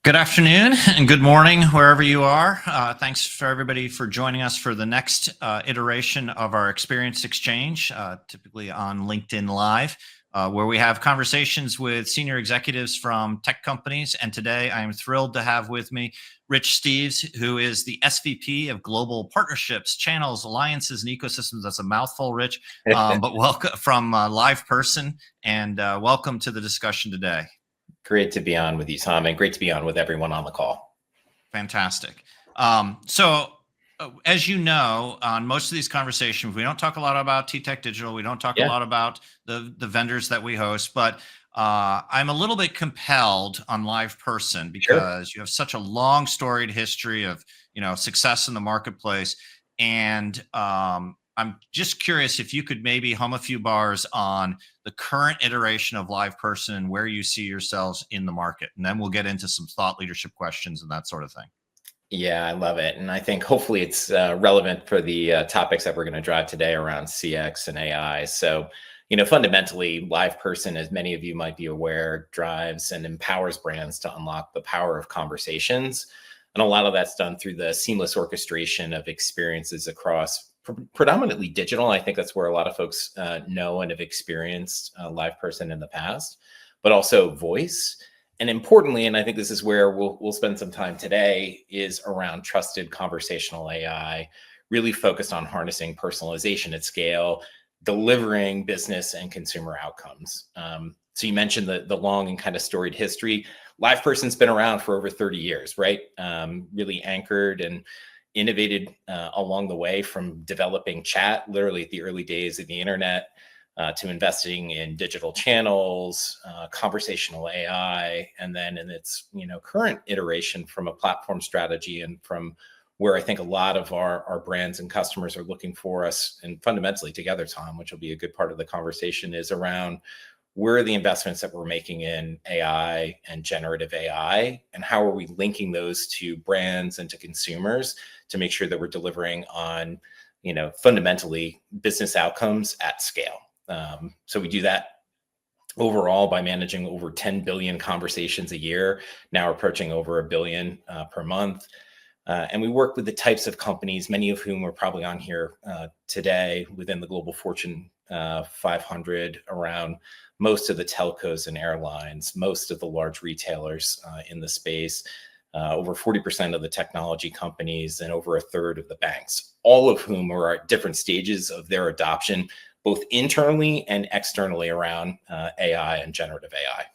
Good afternoon and good morning, wherever you are. Thanks for everybody for joining us for the next iteration of our Experience Exchange, typically on LinkedIn Live, where we have conversations with senior executives from tech companies. And today I am thrilled to have with me Rich Steeves, who is the SVP of Global Partnerships, Channels, Alliances, and Ecosystems. That's a mouthful, Rich, but welcome from LivePerson, and welcome to the discussion today. Great to be on with you, Tom, and great to be on with everyone on the call. Fantastic. As you know, on most of these conversations, we don't talk a lot about TTEC Digital. We don't talk a lot about the vendors that we host, but I'm a little bit compelled on LivePerson because you have such a long storied history of, success in the marketplace. And I'm just curious if you could maybe hum a few bars on the current iteration of LivePerson and where you see yourselves in the market. And then we'll get into some thought leadership questions and that sort of thing. Yeah, I love it. And I think hopefully it's relevant for the topics that we're going to drive today around CX and AI. So, fundamentally, LivePerson, as many of you might be aware, drives and empowers brands to unlock the power of conversations. And a lot of that's done through the seamless orchestration of experiences across predominantly digital. I think that's where a lot of folks know and have experienced LivePerson in the past, but also voice. And importantly, and I think this is where we'll spend some time today, is around trusted conversational AI, really focused on harnessing personalization at scale, delivering business and consumer outcomes. So you mentioned the long and kind of storied history. LivePerson's been around for over 30 years, right? Really anchored and innovated along the way, from developing chat, literally at the early days of the internet, to investing in digital channels, conversational AI, and then in its current iteration from a platform strategy, and from where I think a lot of our brands and customers are looking for us, and fundamentally together, Tom, which will be a good part of the conversation, is around where are the investments that we're making in AI and generative AI, and how are we linking those to brands and to consumers to make sure that we're delivering on, fundamentally business outcomes at scale. So we do that overall by managing over 10 billion conversations a year, now approaching over 1 billion per month. And we work with the types of companies, many of whom are probably on here today within the global Fortune 500, around most of the telcos and airlines, most of the large retailers in the space, over 40% of the technology companies, and over a third of the banks, all of whom are at different stages of their adoption, both internally and externally, around AI and generative AI.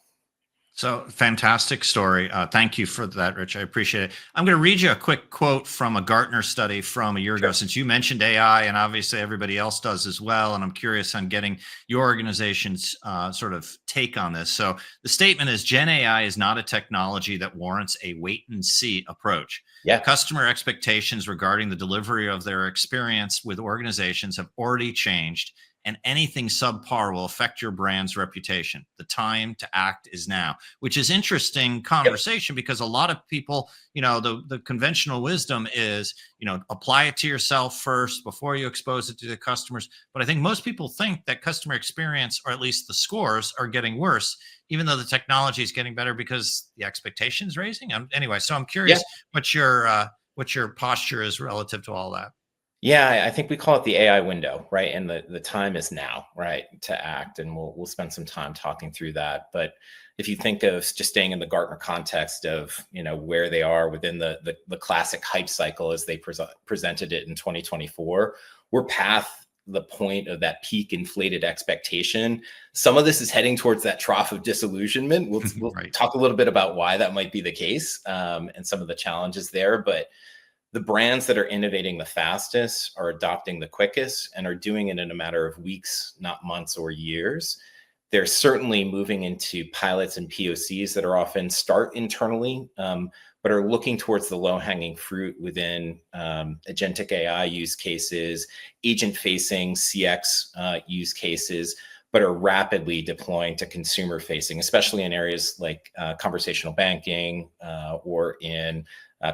So fantastic story. Thank you for that, Rich. I appreciate it. I'm going to read you a quick quote from a Gartner study from a year ago, since you mentioned AI, and obviously everybody else does as well. And I'm curious on getting your organization's sort of take on this. So the statement is, Gen AI is not a technology that warrants a wait and see approach. Yeah. Customer expectations regarding the delivery of their experience with organizations have already changed, and anything subpar will affect your brand's reputation. The time to act is now, which is interesting conversation, because a lot of people, the conventional wisdom is, apply it to yourself first before you expose it to the customers. But I think most people think that customer experience, or at least the scores, are getting worse, even though the technology is getting better because the expectation's raising. Anyway, so I'm curious what your posture is relative to all that. Yeah, I think we call it the AI window, right? And the time is now, right, to act. And we'll spend some time talking through that. But if you think of just staying in the Gartner context of, where they are within the classic hype cycle as they presented it in 2024, we're past the point of that peak inflated expectation. Some of this is heading towards that trough of disillusionment. We'll Right. talk a little bit about why that might be the case, and some of the challenges there. But the brands that are innovating the fastest are adopting the quickest and are doing it in a matter of weeks, not months or years. They're certainly moving into pilots and POCs that are often start internally, but are looking towards the low-hanging fruit within agentic AI use cases, agent-facing CX use cases, but are rapidly deploying to consumer-facing, especially in areas like conversational banking or in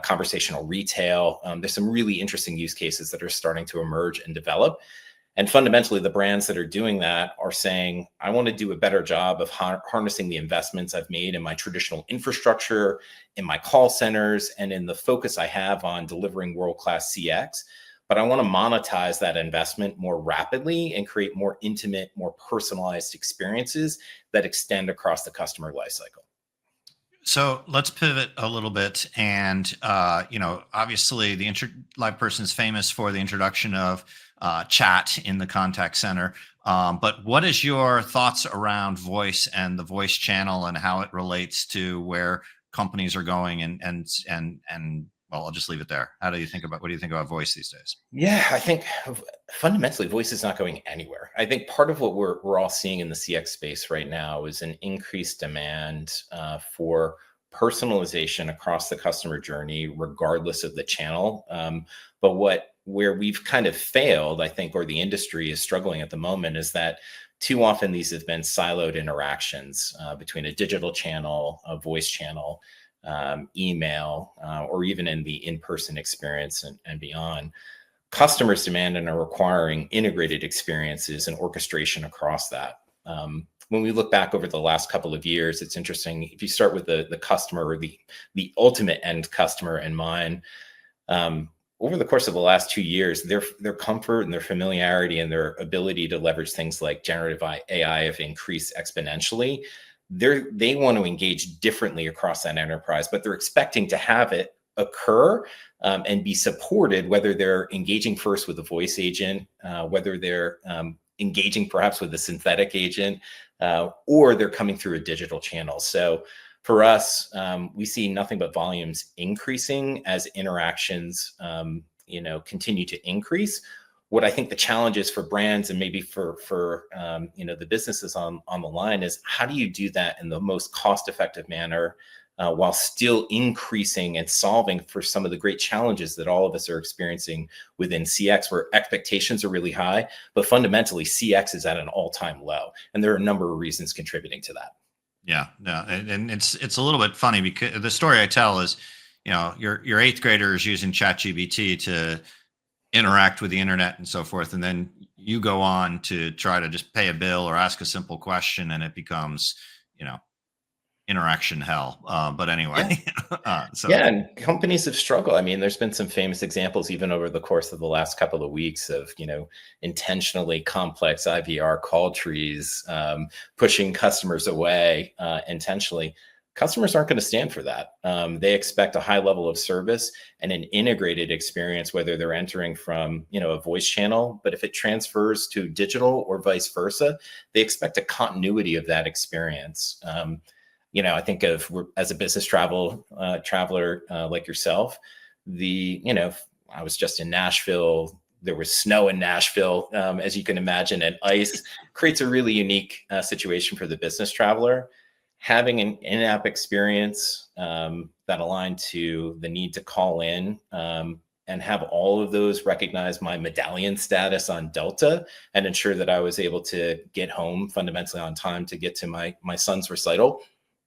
conversational retail. There's some really interesting use cases that are starting to emerge and develop. And fundamentally, the brands that are doing that are saying, I want to do a better job of harnessing the investments I've made in my traditional infrastructure, in my call centers, and in the focus I have on delivering world-class CX. But I want to monetize that investment more rapidly and create more intimate, more personalized experiences that extend across the customer lifecycle. So let's pivot a little bit, and obviously, LivePerson is famous for the introduction of chat in the contact center. But what is your thoughts around voice and the voice channel, and how it relates to where companies are going? And well, I'll just leave it there. What do you think about voice these days? Yeah, I think fundamentally, voice is not going anywhere. I think part of what we're all seeing in the CX space right now is an increased demand for personalization across the customer journey, regardless of the channel. But where we've kind of failed, I think, or the industry is struggling at the moment, is that too often these have been siloed interactions between a digital channel, a voice channel, email, or even in the in-person experience and beyond. Customers demand and are requiring integrated experiences and orchestration across that. When we look back over the last couple of years, it's interesting. If you start with the customer, or the ultimate end customer in mind, over the course of the last 2 years, their comfort and their familiarity and their ability to leverage things like generative AI have increased exponentially. They want to engage differently across that enterprise, but they're expecting to have it occur and be supported, whether they're engaging first with a voice agent, whether they're engaging perhaps with a synthetic agent, or they're coming through a digital channel. So for us, we see nothing but volumes increasing as interactions continue to increase. What I think the challenge is for brands, and maybe for the businesses on the line, is how do you do that in the most cost-effective manner, while still increasing and solving for some of the great challenges that all of us are experiencing within CX, where expectations are really high, but fundamentally CX is at an all-time low, and there are a number of reasons contributing to that. Yeah, no, and it's a little bit funny, because the story I tell is, your eighth grader is using ChatGPT to interact with the internet and so forth, and then you go on to try to just pay a bill or ask a simple question, and it becomes, interaction hell. But anyway, Yeah, and companies have struggled. I mean, there's been some famous examples even over the course of the last couple of weeks of, intentionally complex IVR call trees, pushing customers away intentionally. Customers aren't going to stand for that. They expect a high level of service and an integrated experience, whether they're entering from, a voice channel, but if it transfers to digital or vice versa, they expect a continuity of that experience. I think of, as a business traveler like yourself, I was just in Nashville. There was snow in Nashville, as you can imagine, and ice creates a really unique situation for the business traveler. Having an in-app experience that aligned to the need to call in and have all of those recognize my medallion status on Delta and ensure that I was able to get home fundamentally on time to get to my son's recital,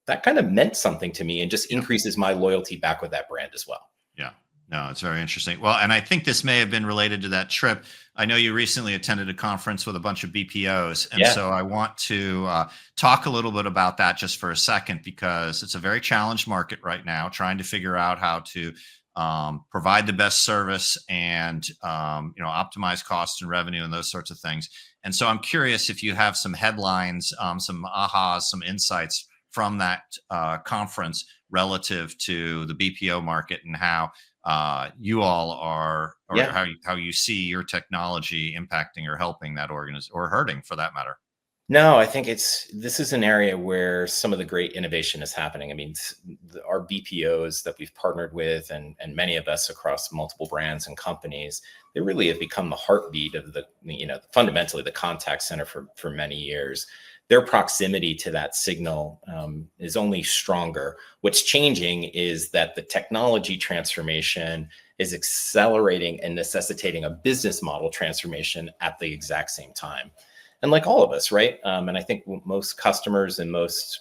that kind of meant something to me and just increases my loyalty back with that brand as well. Yeah. No, it's very interesting. Well, and I think this may have been related to that trip. I know you recently attended a conference with a bunch of BPOs. And so I want to talk a little bit about that just for a second, because it's a very challenged market right now, trying to figure out how to provide the best service and, optimize costs and revenue and those sorts of things. And so I'm curious if you have some headlines, some ahas, some insights from that conference relative to the BPO market, and how you all are, or how you see your technology impacting or helping that organization, or hurting for that matter. No, I think this is an area where some of the great innovation is happening. I mean, our BPOs that we've partnered with, and many of us across multiple brands and companies, they really have become the heartbeat of fundamentally the contact center for many years. Their proximity to that signal is only stronger. What's changing is that the technology transformation is accelerating and necessitating a business model transformation at the exact same time. And like all of us, right? And I think most customers and most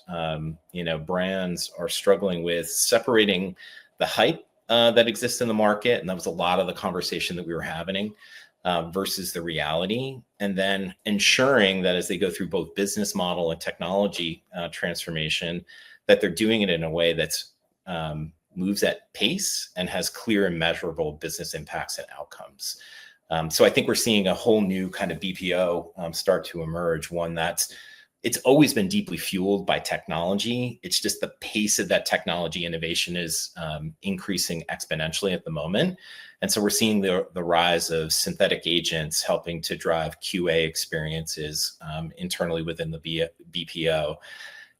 brands are struggling with separating the hype that exists in the market, and that was a lot of the conversation that we were having, versus the reality, and then ensuring that as they go through both business model and technology transformation, that they're doing it in a way that's moves at pace and has clear and measurable business impacts and outcomes. So I think we're seeing a whole new kind of BPO start to emerge, one that's it's always been deeply fueled by technology. It's just the pace of that technology innovation is increasing exponentially at the moment. And so we're seeing the rise of synthetic agents helping to drive QA experiences internally within the BPO.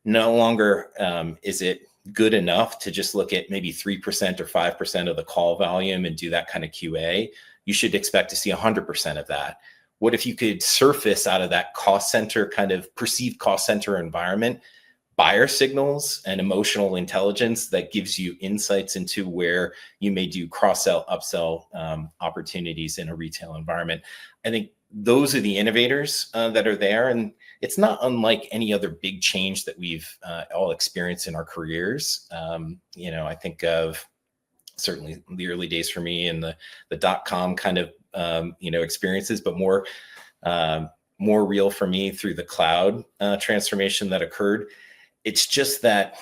No longer is it good enough to just look at maybe 3% or 5% of the call volume and do that kind of QA. You should expect to see 100% of that. What if you could surface out of that cost center, kind of perceived cost center environment, buyer signals and emotional intelligence that gives you insights into where you may do cross-sell, upsell opportunities in a retail environment? I think those are the innovators that are there. And it's not unlike any other big change that we've all experienced in our careers. I think of certainly the early days for me and the dot-com kind of experiences, but more real for me through the cloud transformation that occurred. It's just that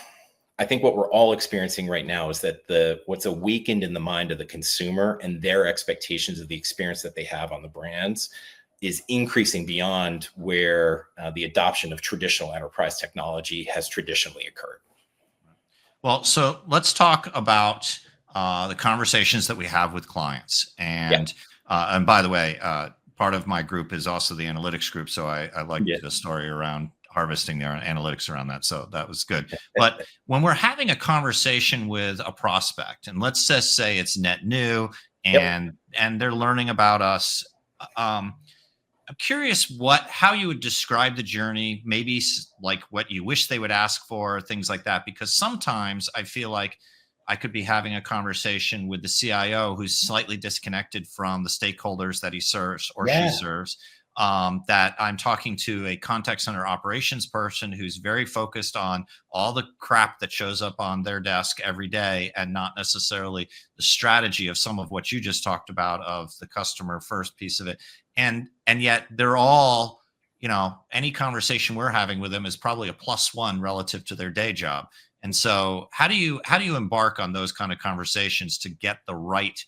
I think what we're all experiencing right now is that what's awakened in the mind of the consumer and their expectations of the experience that they have on the brands is increasing beyond where the adoption of traditional enterprise technology has traditionally occurred. Well, so let's talk about the conversations that we have with clients. And by the way, part of my group is also the analytics group. So I like the story around harvesting their analytics around that. So that was good. But when we're having a conversation with a prospect, and let's just say it's net new and they're learning about us, I'm curious how you would describe the journey, maybe like what you wish they would ask for, things like that, because sometimes I feel like I could be having a conversation with the CIO who's slightly disconnected from the stakeholders that he serves or she serves. That I'm talking to a contact center operations person who's very focused on all the crap that shows up on their desk every day and not necessarily the strategy of some of what you just talked about of the customer first piece of it. And yet they're all, any conversation we're having with them is probably a +1 relative to their day job. And so how do you embark on those kind of conversations to get the right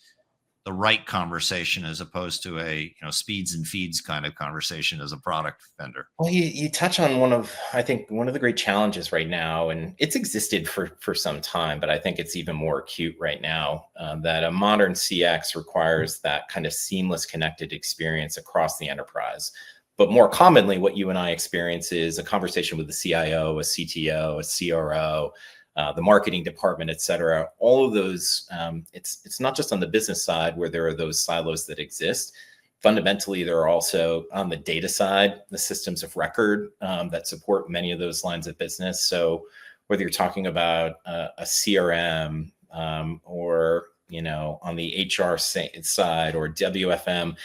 conversation as opposed to a speeds and feeds kind of conversation as a product vendor? Well, you touch on one of the great challenges right now, and it's existed for some time, but I think it's even more acute right now, that a modern CX requires that kind of seamless connected experience across the enterprise. But more commonly, what you and I experience is a conversation with the CIO, a CTO, a CRO, the marketing department, et cetera. All of those, it's not just on the business side where there are those silos that exist. Fundamentally, there are also on the data side, the systems of record that support many of those lines of business. So whether you're talking about a CRM or, on the HR side or WFM,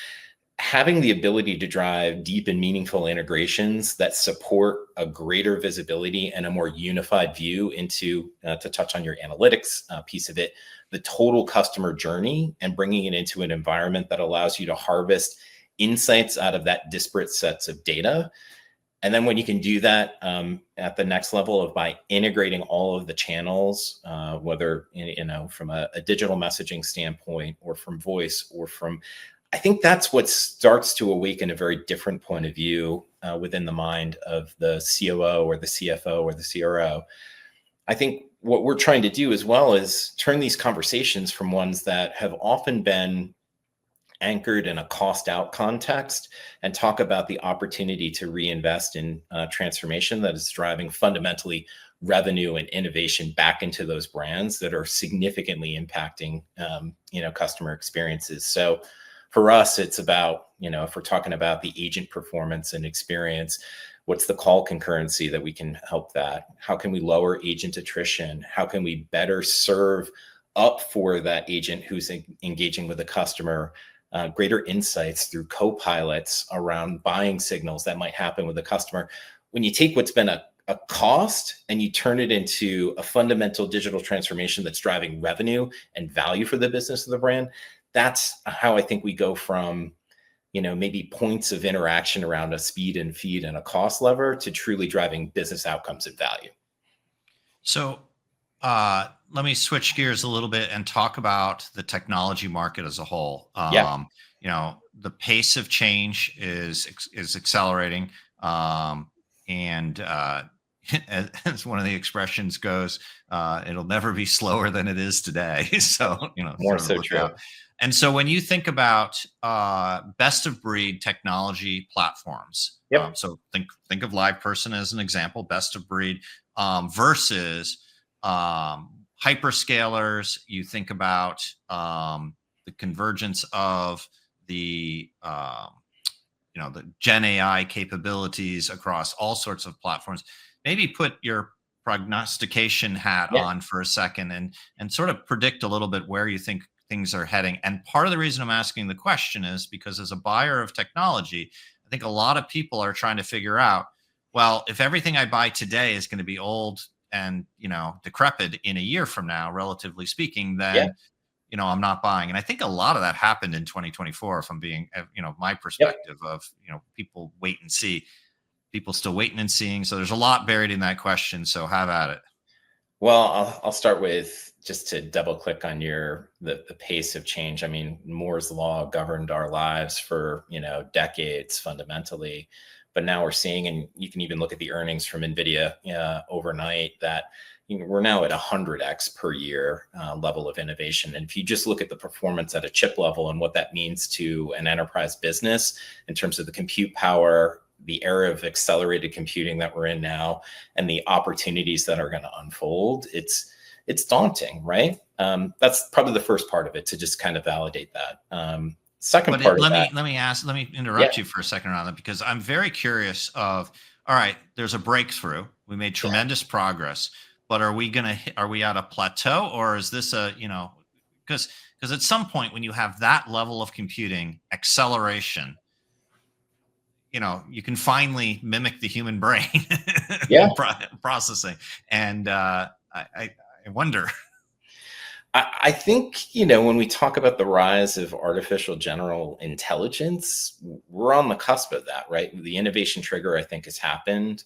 having the ability to drive deep and meaningful integrations that support a greater visibility and a more unified view into, to touch on your analytics piece of it, the total customer journey, and bringing it into an environment that allows you to harvest insights out of that disparate sets of data. And then when you can do that at the next level of by integrating all of the channels, whether, from a digital messaging standpoint or from voice or from, I think that's what starts to awaken a very different point of view within the mind of the COO or the CFO or the CRO. I think what we're trying to do as well is turn these conversations from ones that have often been anchored in a cost out context and talk about the opportunity to reinvest in transformation that is driving fundamentally revenue and innovation back into those brands that are significantly impacting customer experiences. So for us, it's about, if we're talking about the agent performance and experience, what's the call concurrency that we can help that? How can we lower agent attrition? How can we better serve up for that agent who's engaging with the customer? Greater insights through co-pilots around buying signals that might happen with the customer. When you take what's been a cost and you turn it into a fundamental digital transformation that's driving revenue and value for the business of the brand, that's how I think we go from maybe points of interaction around a speed and feed and a cost lever to truly driving business outcomes and value. So let me switch gears a little bit and talk about the technology market as a whole. Yeah. The pace of change is accelerating, and as one of the expressions goes, it'll never be slower than it is today. So More sort of so look true. out. And so when you think about best of breed technology platforms, Yep. so think of LivePerson as an example, best of breed versus hyperscalers. You think about the convergence of the the Gen AI capabilities across all sorts of platforms. Maybe put your prognostication hat Yeah. on for a second and sort of predict a little bit where you think things are heading. And part of the reason I'm asking the question is because as a buyer of technology, I think a lot of people are trying to figure out, well, if everything I buy today is going to be old and decrepit in a year from now, relatively speaking, Yeah. then I'm not buying. And I think a lot of that happened in 2024, if I'm being, my Yep. perspective of, people wait and see, people still waiting and seeing. So there's a lot buried in that question. So have at it. Well, I'll start with just to double click on the pace of change. I mean, Moore's law governed our lives for decades fundamentally, but now we're seeing, and you can even look at the earnings from NVIDIA overnight, that we're now at 100x per year level of innovation. And if you just look at the performance at a chip level and what that means to an enterprise business in terms of the compute power, the era of accelerated computing that we're in now, and the opportunities that are going to unfold, it's daunting, right? That's probably the first part of it, to just kind of validate that. Second part of that. Let me interrupt you for a second around that, because I'm very curious of, all right, there's a breakthrough. We made tremendous progress, but are we at a plateau, or is this because at some point when you have that level of computing acceleration, you can finally mimic the human brain Yeah. processing. And I wonder. I think, when we talk about the rise of artificial general intelligence, we're on the cusp of that, right? The innovation trigger, I think, has happened.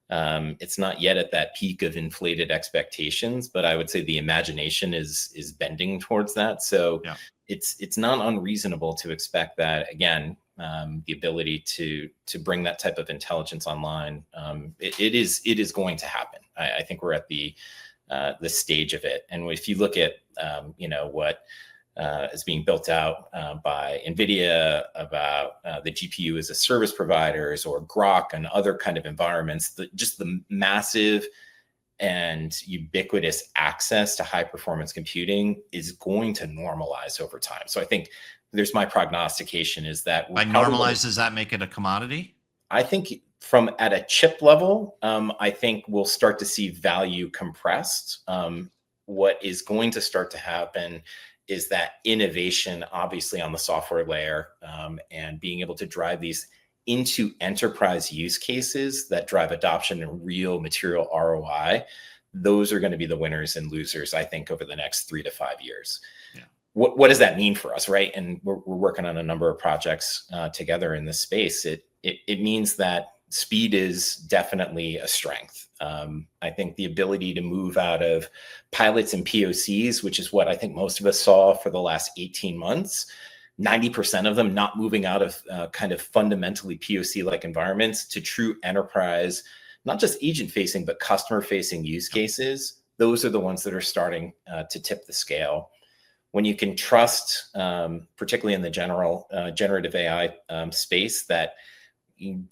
It's not yet at that peak of inflated expectations, but I would say the imagination is bending towards that. So it's not unreasonable to expect that, again, the ability to bring that type of intelligence online, it is going to happen. I think we're at the stage of it. And if you look at what is being built out by NVIDIA about the GPU as a service providers, or Grok and other kind of environments, just the massive and ubiquitous access to high performance computing is going to normalize over time. So I think there's my prognostication is that by normalize, does that make it a commodity? I think from at a chip level, I think we'll start to see value compressed. What is going to start to happen is that innovation, obviously on the software layer, and being able to drive these into enterprise use cases that drive adoption and real material ROI, those are going to be the winners and losers, I think, over the next 3 to 5 years. Yeah. What does that mean for us, right? And we're working on a number of projects together in this space. It means that speed is definitely a strength. I think the ability to move out of pilots and POCs, which is what I think most of us saw for the last 18 months, 90% of them not moving out of kind of fundamentally POC-like environments to true enterprise, not just agent-facing, but customer-facing use cases. Those are the ones that are starting to tip the scale. When you can trust, particularly in the generative AI space, that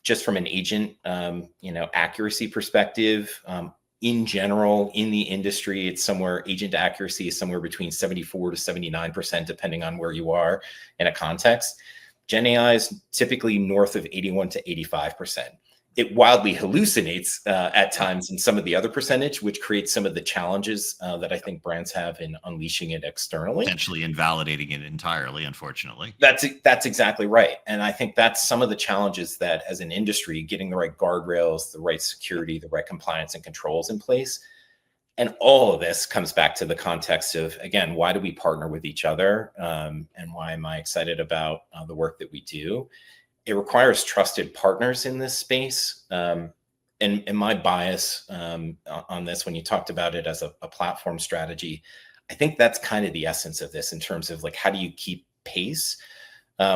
just from an agent, accuracy perspective, in general, in the industry, agent accuracy is somewhere between 74 to 79%, depending on where you are in a context. Gen AI is typically north of 81 to 85%. It wildly hallucinates at times in some of the other percentage, which creates some of the challenges that I think brands have in unleashing it externally. Potentially invalidating it entirely, unfortunately. That's exactly right. And I think that's some of the challenges that as an industry, getting the right guardrails, the right security, the right compliance and controls in place. And all of this comes back to the context of, again, why do we partner with each other? And why am I excited about the work that we do? It requires trusted partners in this space. And my bias on this, when you talked about it as a platform strategy, I think that's kind of the essence of this in terms of like, how do you keep pace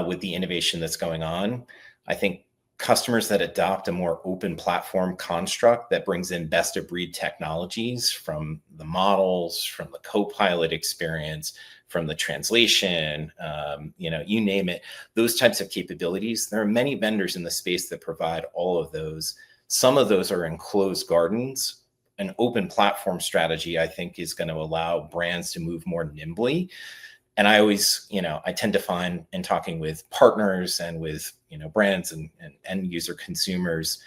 with the innovation that's going on? I think customers that adopt a more open platform construct that brings in best of breed technologies from the models, from the co-pilot experience, from the translation, you name it, those types of capabilities. There are many vendors in the space that provide all of those. Some of those are in closed gardens. An open platform strategy, I think, is going to allow brands to move more nimbly. And I always, I tend to find in talking with partners and with, brands and end user consumers,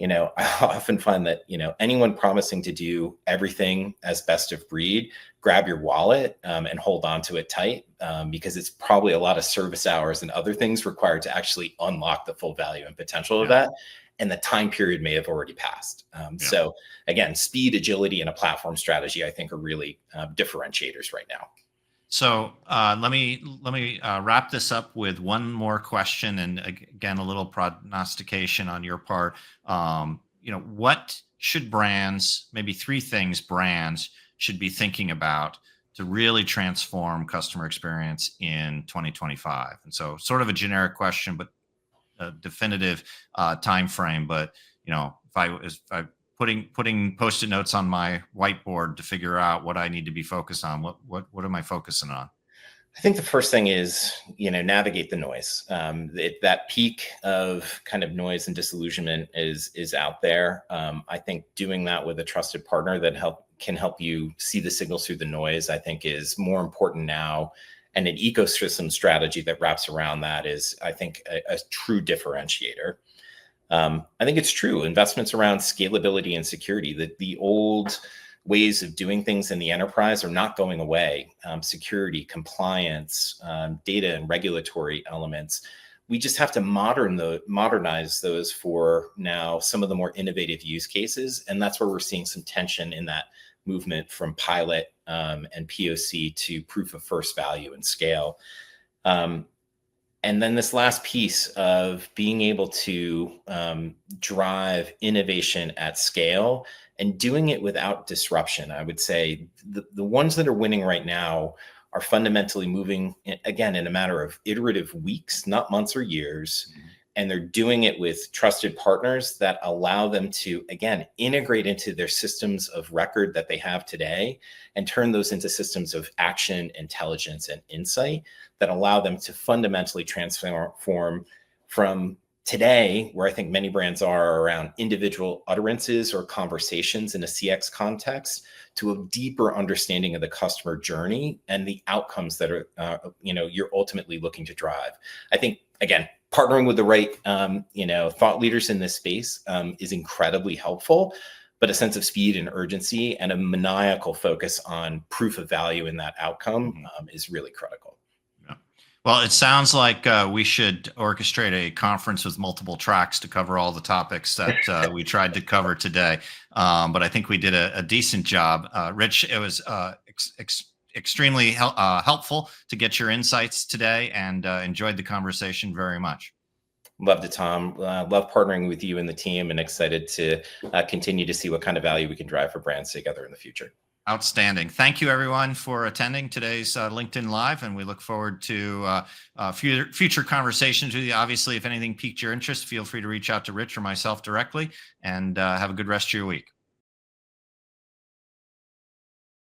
I often find that, anyone promising to do everything as best of breed, grab your wallet and hold on to it tight, because it's probably a lot of service hours and other things required to actually unlock the full value and potential of that. And the time period may have already passed. So again, speed, agility, and a platform strategy, I think, are really differentiators right now. So let me wrap this up with one more question, and again, a little prognostication on your part. What should brands, maybe three things brands should be thinking about to really transform customer experience in 2025? And so, sort of a generic question, but a definitive time frame. But if I putting Post-it notes on my whiteboard to figure out what I need to be focused on, what am I focusing on? I think the first thing is, navigate the noise. That peak of kind of noise and disillusionment is out there. I think doing that with a trusted partner that can help you see the signals through the noise, I think, is more important now. And an ecosystem strategy that wraps around that is, I think, a true differentiator. I think it's true. Investments around scalability and security, that the old ways of doing things in the enterprise are not going away. Security, compliance, data and regulatory elements. We just have to modernize those for now some of the more innovative use cases. And that's where we're seeing some tension in that movement from pilot and POC to proof of first value and scale. And then this last piece of being able to drive innovation at scale and doing it without disruption. I would say the ones that are winning right now are fundamentally moving, again, in a matter of iterative weeks, not months or years. Mm-hmm. And they're doing it with trusted partners that allow them to, again, integrate into their systems of record that they have today and turn those into systems of action, intelligence, and insight that allow them to fundamentally transform from today, where I think many brands are around individual utterances or conversations in a CX context, to a deeper understanding of the customer journey and the outcomes that are, you're ultimately looking to drive. I think, again, partnering with the right, thought leaders in this space is incredibly helpful, but a sense of speed and urgency and a maniacal focus on proof of value in that outcome is really critical. Yeah. Well, it sounds like we should orchestrate a conference with multiple tracks to cover all the topics that we tried to cover today. But I think we did a decent job. Rich, it was extremely helpful to get your insights today, and enjoyed the conversation very much. Loved it, Tom. Love partnering with you and the team, and excited to continue to see what kind of value we can drive for brands together in the future. Outstanding. Thank you, everyone, for attending today's LinkedIn Live, and we look forward to future conversations with you. Obviously, if anything piqued your interest, feel free to reach out to Rich or myself directly, and have a good rest of your week.